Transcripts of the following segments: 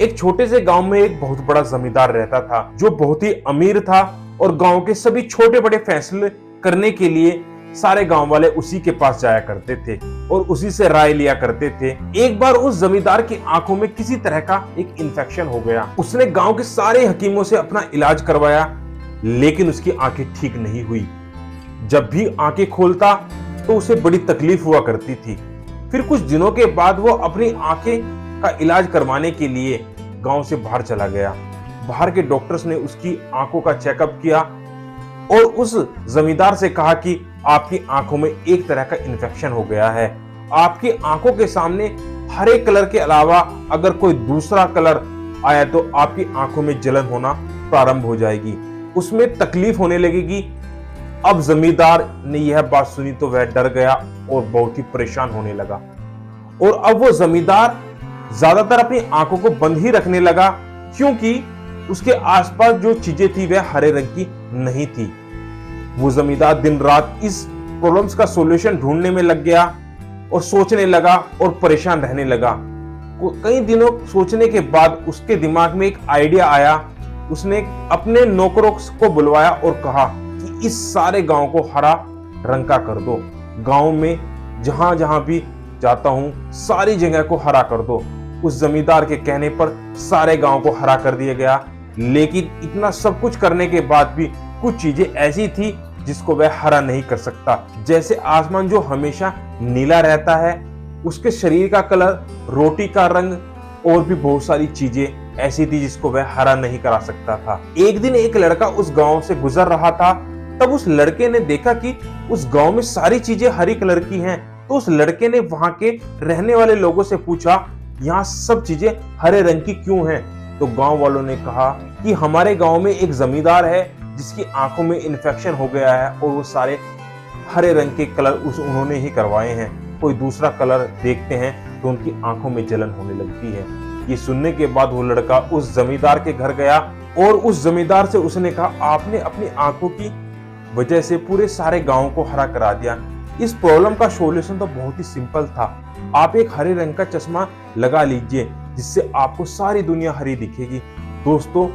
एक छोटे से गांव में एक बहुत बड़ा जमींदार रहता था जो बहुत ही अमीर था और गांव के सभी छोटे बड़े फैसले करने के लिए सारे गांव वाले उसी के पास जाया करते थे और उसी से राय लिया करते थे। एक बार उस जमींदार की आंखों में किसी तरह का एक इन्फेक्शन हो गया। उसने गांव के सारे हकीमों से अपना इलाज करवाया लेकिन उसकी आंखें ठीक नहीं हुई। जब भी आंखें खोलता तो उसे बड़ी तकलीफ हुआ करती थी। फिर कुछ दिनों के बाद वो अपनी आंखें का इलाज करवाने के लिए गांव से बाहर चला गया। बाहर के डॉक्टर्स ने उसकी आंखों का चेकअप किया और उस जमींदार से कहा कि आपकी आंखों में एक तरह का इन्फेक्शन हो गया है। आपकी आंखों के सामने हरे कलर के अलावा अगर कोई दूसरा कलर आया तो आपकी आंखों में जलन होना प्रारंभ हो जाएगी, उसमें तकलीफ होने लगेगी। अब जमींदार ने यह बात सुनी तो वह डर गया और बहुत ही परेशान होने लगा और अब वो जमींदार ज्यादातर अपनी आंखों को बंद ही रखने लगा क्योंकि उसके आसपास जो चीजें थी वह हरे रंग की नहीं थी। वो जमींदार दिन रात इस प्रॉब्लम्स का सॉल्यूशन ढूंढने में लग गया और सोचने लगा और परेशान रहने लगा। कई दिनों सोचने के बाद उसके दिमाग में एक आइडिया आया। उसने अपने नौकरों को बुलवाया और कहा कि इस सारे गांव को हरा रंग का कर दो। गांव में जहां जहां भी जाता हूं सारी जगह को हरा कर दो। उस जमींदार के कहने पर सारे गांव को हरा कर दिया गया, लेकिन इतना सब कुछ करने के बाद भी कुछ चीजें ऐसी थी जिसको वह हरा नहीं कर सकता। जैसे आसमान जो हमेशा नीला रहता है, उसके शरीर का कलर, रोटी का रंग और भी बहुत सारी चीजें ऐसी थी जिसको वह हरा नहीं करा सकता था। एक दिन एक लड़का उस गांव से गुजर रहा था। तब उस लड़के ने देखा कि उस गांव में सारी चीजें हरी कलर की हैं। तो उस लड़के ने वहां के रहने वाले लोगों से पूछा, यहाँ सब चीजें हरे रंग की क्यों हैं? तो गांव वालों ने कहा कि हमारे गांव में एक जमींदार है जिसकी आंखों में इन्फेक्शन हो गया है और वो सारे हरे रंग के कलर उन्होंने ही करवाए हैं। कोई दूसरा कलर देखते हैं तो उनकी आंखों में जलन होने लगती है। ये सुनने के बाद वो लड़का उस जमींदार के घर गया और उस जमींदार से उसने कहा, आपने अपनी आंखों की वजह से पूरे सारे गांव को हरा करा दिया। इस प्रॉब्लम का सॉल्यूशन तो बहुत ही सिंपल था। आप एक हरे रंग का चश्मा लगा लीजिए जिससे आपको सारी दुनिया हरी दिखेगी। दोस्तों,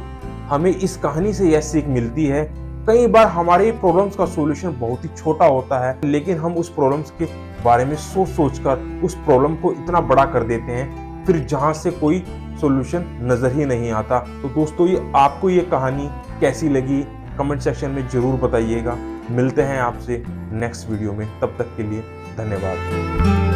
हमें इस कहानी से यह सीख मिलती है, कई बार हमारे प्रॉब्लम्स का सॉल्यूशन बहुत ही छोटा होता है लेकिन हम उस प्रॉब्लम्स के बारे में सोच कर उस प्रॉब्लम को इतना बड़ा कर देते हैं फिर जहां से कोई सॉल्यूशन नजर ही नहीं आता। तो दोस्तों, ये आपको ये कहानी कैसी लगी कमेंट सेक्शन में जरूर बताइएगा। मिलते हैं आपसे नेक्स्ट वीडियो में, तब तक के लिए धन्यवाद।